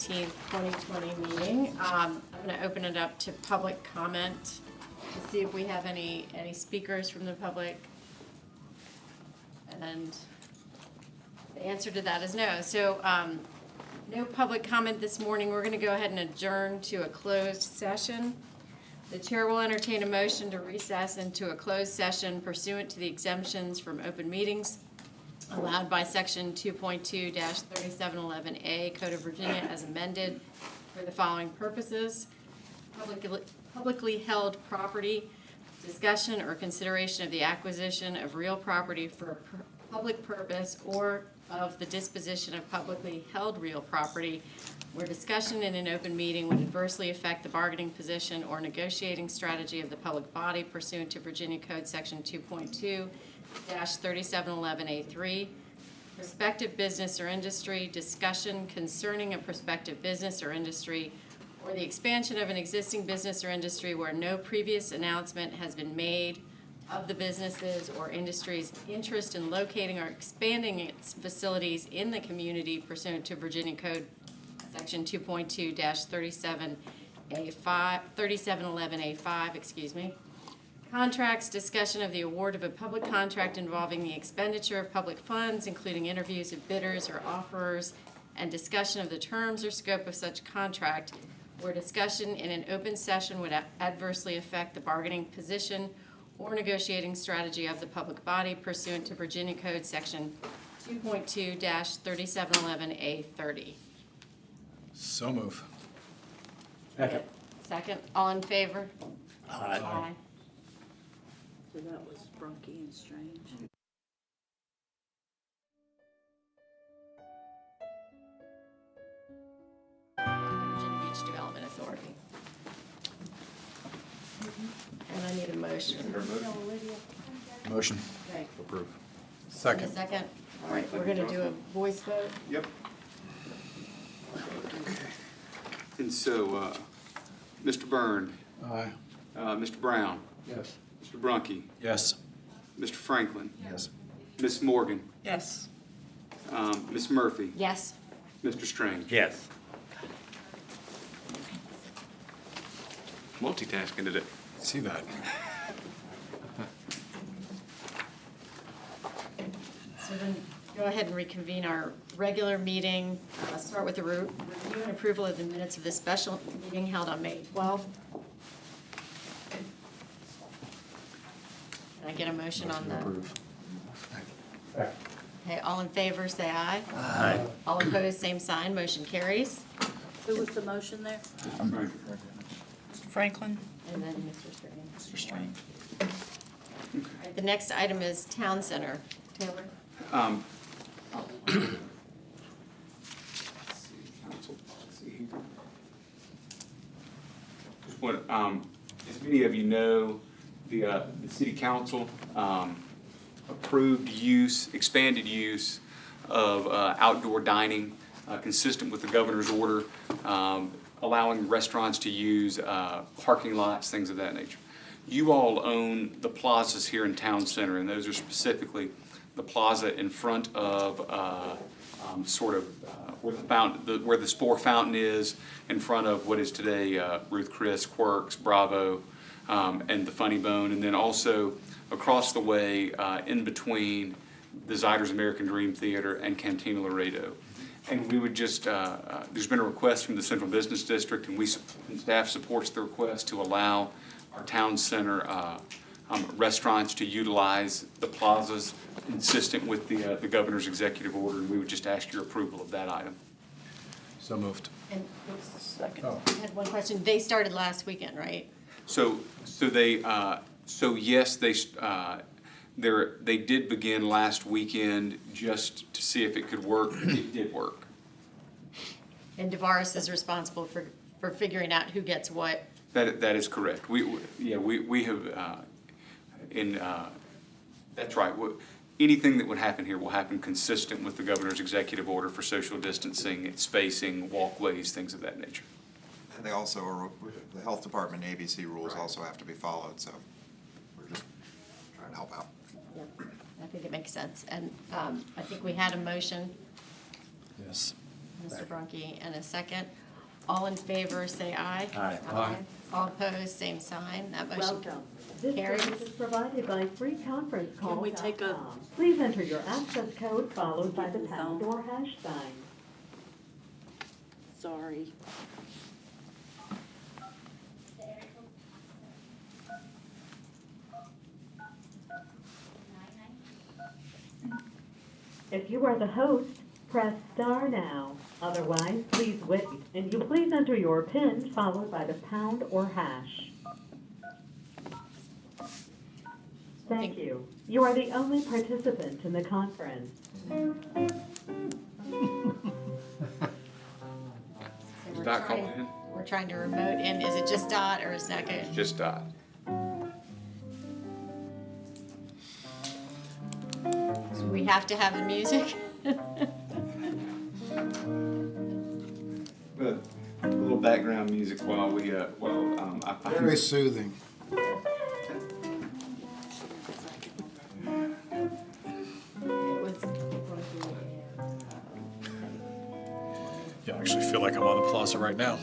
19th, 2020 meeting. I'm going to open it up to public comment to see if we have any speakers from the public. And the answer to that is no. So no public comment this morning. We're going to go ahead and adjourn to a closed session. The chair will entertain a motion to recess into a closed session pursuant to the exemptions from open meetings allowed by section 2.2-3711A Code of Virginia as amended for the following purposes: publicly held property, discussion or consideration of the acquisition of real property for a public purpose, or of the disposition of publicly held real property where discussion in an open meeting would adversely affect the bargaining position or negotiating strategy of the public body pursuant to Virginia Code section 2.2-3711A3. Prospective business or industry, discussion concerning a prospective business or industry, or the expansion of an existing business or industry where no previous announcement has been made of the businesses or industry's interest in locating or expanding its facilities in the community pursuant to Virginia Code section 2.2-3711A5, Contracts, discussion of the award of a public contract involving the expenditure of public funds, including interviews of bidders or offerers, and discussion of the terms or scope of such contract, where discussion in an open session would adversely affect the bargaining position or negotiating strategy of the public body pursuant to Virginia Code section 2.2-3711A30. So move. Second. Second, all in favor? Aye. So that was Brunky and Strange. Virginia Beach Development Authority. And I need a motion. Motion. Okay. Approve. In a Second. second. All right, we're going to do a voice vote. Yep. And so, Mr. Byrne, Aye. Mr. Brown, Yes. Mr. Brunky, Yes. Mr. Franklin, Yes. Ms. Morgan, Yes. Ms. Murphy, Yes. Mr. Strange. Yes. Multitasking today. See that? So then go ahead and reconvene our regular meeting. Start with the review and approval of the minutes of the special meeting held on May 12th. Can I get a motion on that? Approve. Okay, all in favor, say aye. Aye. All opposed, same sign. Motion carries. Who was the motion there? Frank. Franklin. And then Mr. Strange. Mr. Strange. All right, the next item is Town Center. Taylor? Just want, as many of you know, the city council approved use, expanded use of outdoor dining consistent with the governor's order, allowing restaurants to use parking lots, things of that nature. You all own the plazas here in Town Center, and those are specifically the plaza in front of where the Spore Fountain is, in front of what is today Ruth Chris, Quirks, Bravo, and the Funny Bone, and then also across the way in between the Zyder's American Dream Theater and Cantina Laredo. And we would just, there's been a request from the Central Business District, and staff supports the request to allow our Town Center restaurants to utilize the plazas consistent with the governor's executive order, and we would just ask your approval of that item. So moved. And Second. Oh. I had one question. They started last weekend, right? So yes, they did begin last weekend just to see if it could work. It did work. And DeVaris is responsible for figuring out who gets what. That is correct. We have that's right. Anything that would happen here will happen consistent with the governor's executive order for social distancing, spacing, walkways, things of that nature. And they also are, the health department ABC rules also have to be followed, so we're just trying to help out. Yeah, I think it makes sense. And I think we had a motion. Yes. Mr. Brunke, and a second. All in favor, say aye. Aye. Aye. All opposed, same sign. That motion Welcome. This carries. service is provided by freeconferencecall.com. Can we take a- Please enter your access code followed by the pound or hash sign. Sorry. If you are the host, press star now. Otherwise, please wait, and you please enter your PIN followed by the pound or hash. Thank you. You are the only participant in the conference. So we're Dot trying- calling in? We're trying to remote in. Is it just Dot or is that good? Just Dot. So we have to have the music? A little background music while I find. Very soothing. It was. Yeah, I actually feel like I'm on the plaza right now.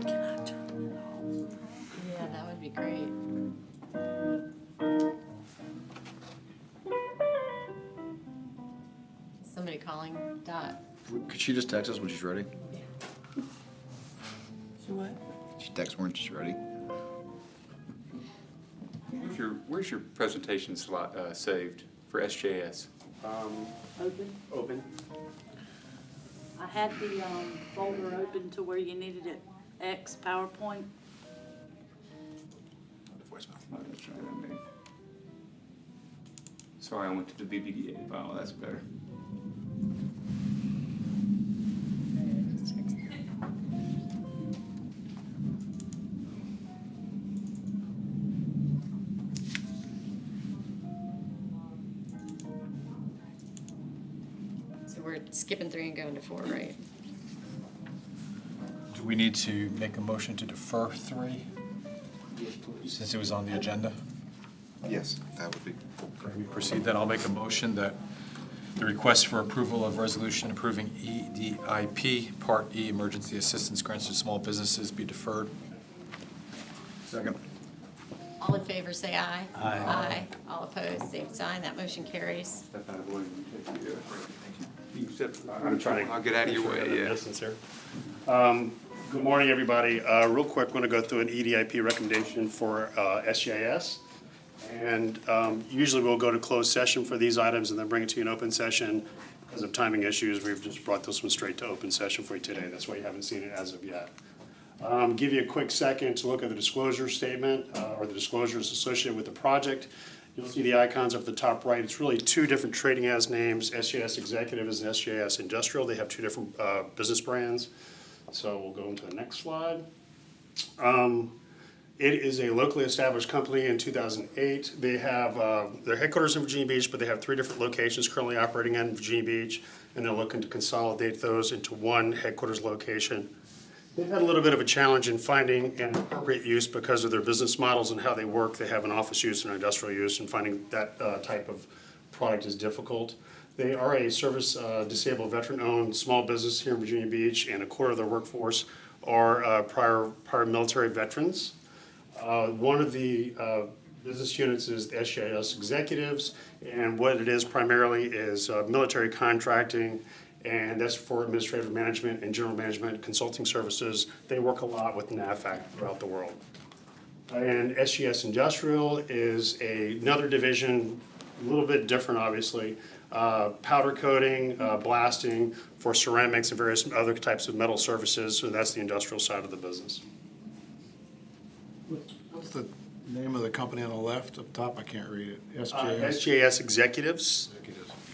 Can I turn it off? Yeah, that would be great. Somebody calling Dot. Could she just text us when she's ready? So what? She text when she's ready. Where's your presentation slot saved for SJS? Open? Open. I had the folder open to where you needed it, X PowerPoint. Sorry, I went to the BBDA file. That's better. So we're skipping 3 and going to 4, right? Do we need to make a motion to defer 3? Since it was on the agenda? Yes, that would be. Can we proceed then? I'll make a motion that the request for approval of resolution approving EDIP Part E Emergency Assistance Grants to Small Businesses be deferred. Second. All in favor, say aye. Aye. Aye. All opposed, same sign. That motion carries. Step out of the way. You step- I'm trying to. I'll get out of your way, yeah. Distance here. Good morning, everybody. Real quick, I'm going to go through an EDIP recommendation for SJS. And usually we'll go to closed session for these items and then bring it to you in open session. Because of timing issues, we've just brought this one straight to open session for you today. That's why you haven't seen it as of yet. Give you a quick second to look at the disclosure statement or the disclosures associated with the project. You'll see the icons up at the top right. It's really 2 different trading as names, SJS Executive and SJS Industrial. They have 2 different business brands. So we'll go into the next slide. It is a locally established company in 2008. They have their headquarters in Virginia Beach, but they have 3 different locations currently operating in Virginia Beach, and they're looking to consolidate those into one headquarters location. They've had a little bit of a challenge in finding an appropriate use because of their business models and how they work. They have an office use and an industrial use, and finding that type of product is difficult. They are a service disabled veteran-owned small business here in Virginia Beach, and a quarter of their workforce are prior military veterans. One of the business units is the SJS Executives, and what it is primarily is military contracting, and that's for administrative management and general management consulting services. They work a lot with NAVFAC throughout the world. And SGS Industrial is another division, a little bit different, obviously. Powder coating, blasting for ceramics and various other types of metal surfaces, so that's the industrial side of the business. What's the name of the company on the left up top? I can't read it. SJS. SJS Executives.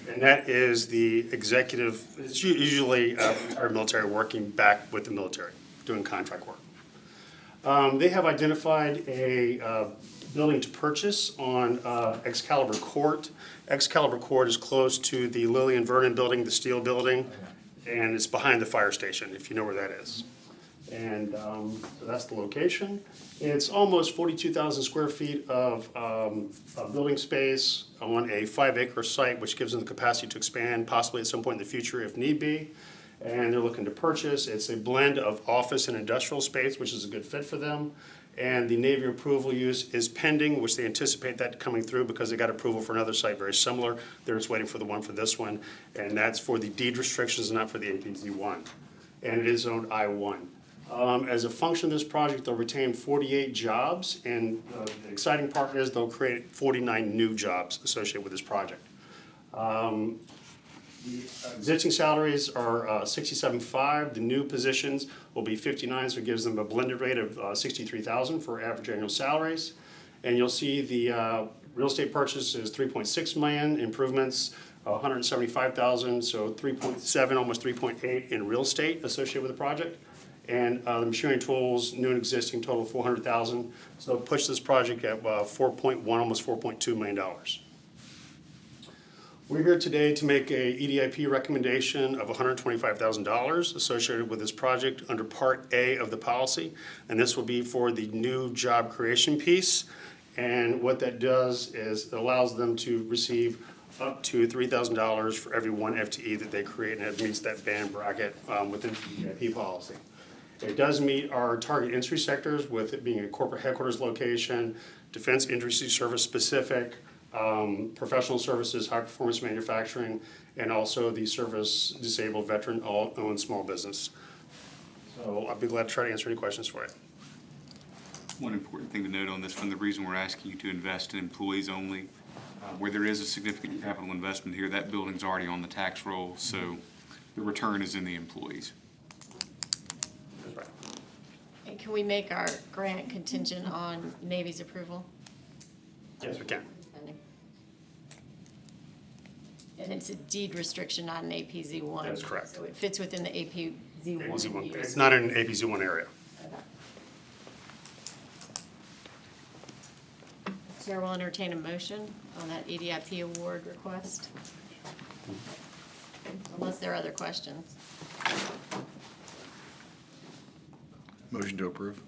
And that is the executive, it's usually our military working back with the military, doing contract work. They have identified a building to purchase on Excalibur Court. Excalibur Court is close to the Lillian Vernon building, the steel building, and it's behind the fire station, if you know where that is. And so that's the location. It's almost 42,000 square feet of building space on a 5-acre site, which gives them the capacity to expand possibly at some point in the future if need be. And they're looking to purchase. It's a blend of office and industrial space, which is a good fit for them. And the Navy approval use is pending, which they anticipate that coming through because they got approval for another site very similar. They're just waiting for the one for this one. And that's for the deed restrictions, not for the APZ1. And it is zoned I-1. As a function of this project, they'll retain 48 jobs, and the exciting part is they'll create 49 new jobs associated with this project. The existing salaries are $67,500. The new positions will be $59,000, so it gives them a blended rate of $63,000 for average annual salaries. And you'll see the real estate purchase is $3.6 million, improvements $175,000, so 3.7, almost 3.8 in real estate associated with the project. And the machinery and tools, new and existing, total $400,000. So it'll push this project at 4.1, almost $4.2 million. We're here today to make a EDIP recommendation of $125,000 associated with this project under Part A of the policy. And this will be for the new job creation piece. And what that does is it allows them to receive up to $3,000 for every one FTE that they create, and it meets that band bracket within the EDIP policy. It does meet our target industry sectors, with it being a corporate headquarters location, defense industry service specific, professional services, high performance manufacturing, and also the service disabled veteran owned small business. So I'll be glad to try to answer any questions for you. One important thing to note on this one, the reason we're asking you to invest in employees only, where there is a significant capital investment here, that building's already on the tax roll, so the return is in the employees. That's right. And can we make our grant contingent on Navy's approval? Yes, we can. And it's a deed restriction, not an APZ1. That's correct. So it fits within the APZ1 APZ1. use. It's not in an APZ1 area. Chair will entertain a motion on that EDIP award request. Unless there are other questions. Motion to approve.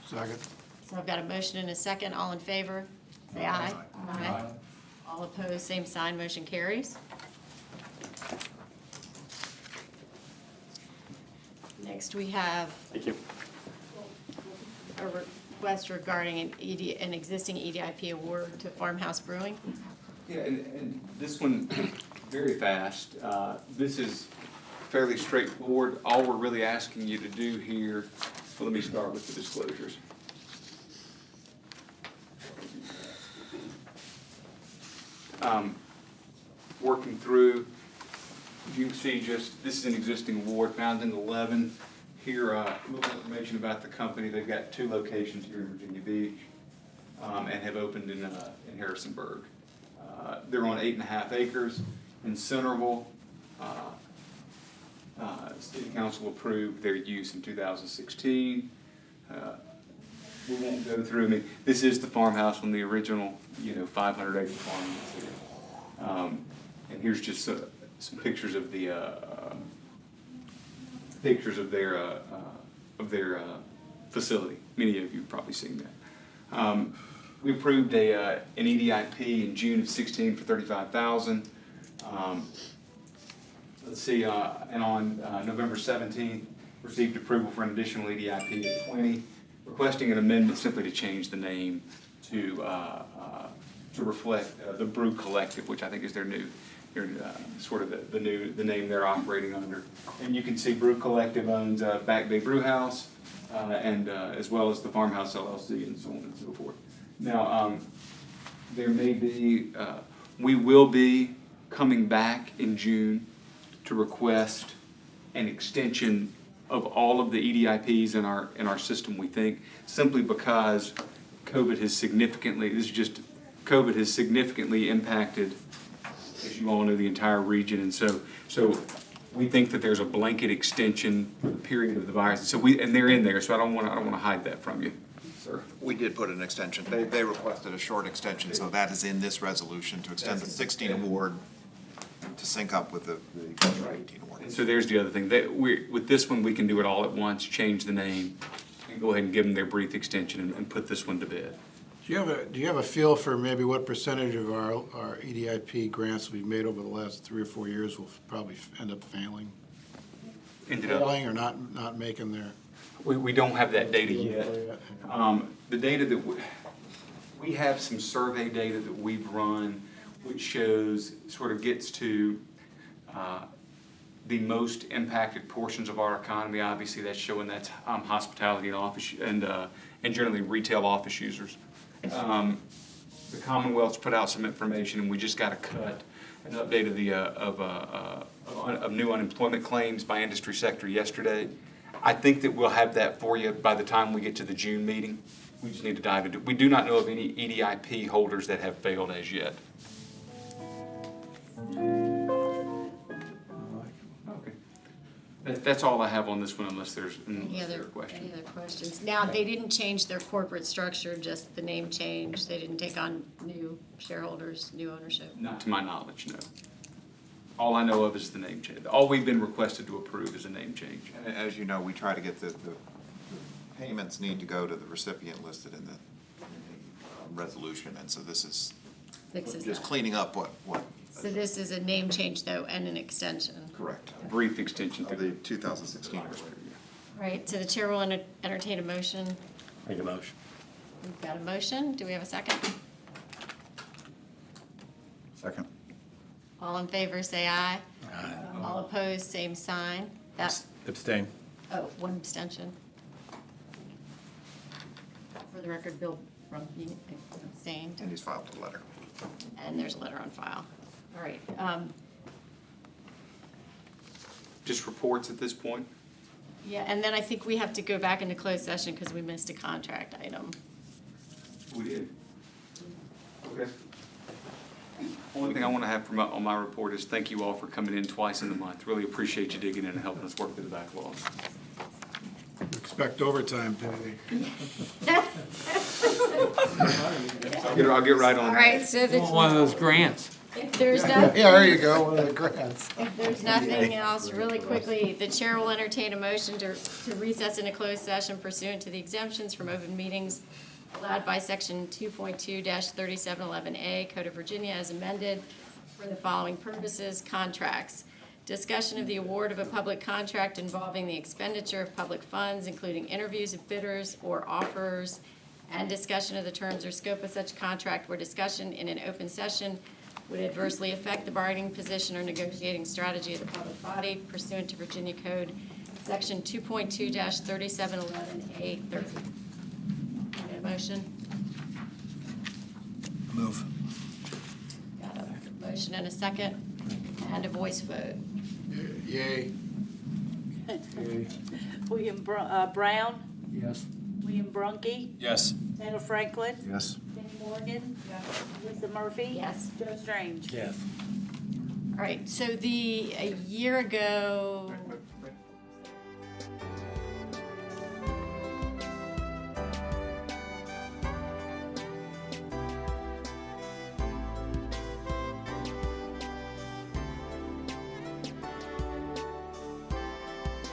Second. So I've got a motion and a second. All in favor, say aye. Aye. All opposed, same sign. Motion carries. Next, we have Thank you. a request regarding an existing EDIP award to Farmhouse Brewing. Yeah, and this one, very fast. This is fairly straightforward. All we're really asking you to do here, well, let me start with the disclosures. Working through, you can see just, this is an existing award found in 11. Here, a little information about the company. They've got 2 locations here in Virginia Beach and have opened in Harrisonburg. They're on 8.5 acres in Centerville. City Council approved their use in 2016. We won't go through, I mean, this is the farmhouse from the original, 500-acre farm. And here's just some pictures of the their facility. Many of you have probably seen that. We approved an EDIP in June of 16 for $35,000. Let's see, and on November 17th, received approval for an additional EDIP of 20, requesting an amendment simply to change the name to reflect the Brew Collective, which I think is their new, sort of the name they're operating under. And you can see Brew Collective owns Back Bay Brew House, and as well as the Farmhouse LLC and so on and so forth. Now, there may be, we will be coming back in June to request an extension of all of the EDIPs in our system, we think, simply because COVID has significantly impacted, as you all know, the entire region. And so we think that there's a blanket extension for the period of the virus. And they're in there, so I don't want to hide that from you, sir. We did put an extension. They requested a short extension, so that is in this resolution to extend the 16 award to sync up with the 18 award. And so there's the other thing, that with this one, we can do it all at once, change the name, and go ahead and give them their brief extension and put this one to bed. Do you have a feel for maybe what percentage of our EDIP grants we've made over the last 3 or 4 years will probably end up failing? Ended up, Failing or not making their? we don't have that data yet. The data that, we have some survey data that we've run, which shows, sort of gets to the most impacted portions of our economy. Obviously, that's showing that's hospitality and office, and generally retail office users. The Commonwealth's put out some information, and we just got a cut, an update of new unemployment claims by industry sector yesterday. I think that we'll have that for you by the time we get to the June meeting. We just need to dive into it. We do not know of any EDIP holders that have failed as yet. Okay. That's all I have on this one, unless there's Any other questions. questions? Now, they didn't change their corporate structure, just the name change. They didn't take on new shareholders, new ownership. Not to my knowledge, no. All I know of is the name change. All we've been requested to approve is a name change. And as you know, we try to get the payments need to go to the recipient listed in the resolution, and so this is Fixes just that. cleaning up what. So this is a name change, though, and an extension. Correct. A brief extension. Of the 2016 resolution. All right, so the chair will entertain a motion. Make a motion. We've got a motion. Do we have a second? Second. All in favor, say aye. Aye. All opposed, same sign. That, Abstain. oh, one abstention. For the record, Bill Rumpke abstained, And he's filed a letter. and there's a letter on file. All right, Just reports at this point? yeah, and then I think we have to go back into closed session because we missed a contract item. We did. Okay. Only thing I want to have on my report is thank you all for coming in twice in the month. Really appreciate you digging in and helping us work through the backlog. Expect overtime, Patty. I'll get right on All that. right, so One of those grants. if there's no, Yeah, there you go, one of the grants. if there's nothing else, really quickly, the chair will entertain a motion to recess into closed session pursuant to the exemptions from open meetings allowed by section 2.2-3711A Code of Virginia as amended for the following purposes: contracts, discussion of the award of a public contract involving the expenditure of public funds, including interviews of bidders or offers, and discussion of the terms or scope of such contract where discussion in an open session would adversely affect the bargaining position or negotiating strategy of the public body pursuant to Virginia Code, section 2.2-3711A 30. Need a motion? Move. Got a motion and a second, and a voice vote. Yay. William Brown, Yes. William Brunke, Yes. Taylor Franklin, Yes. Kenny Morgan, Lisa Murphy. Yes. Joe Strange. Yes. All right, so a year ago,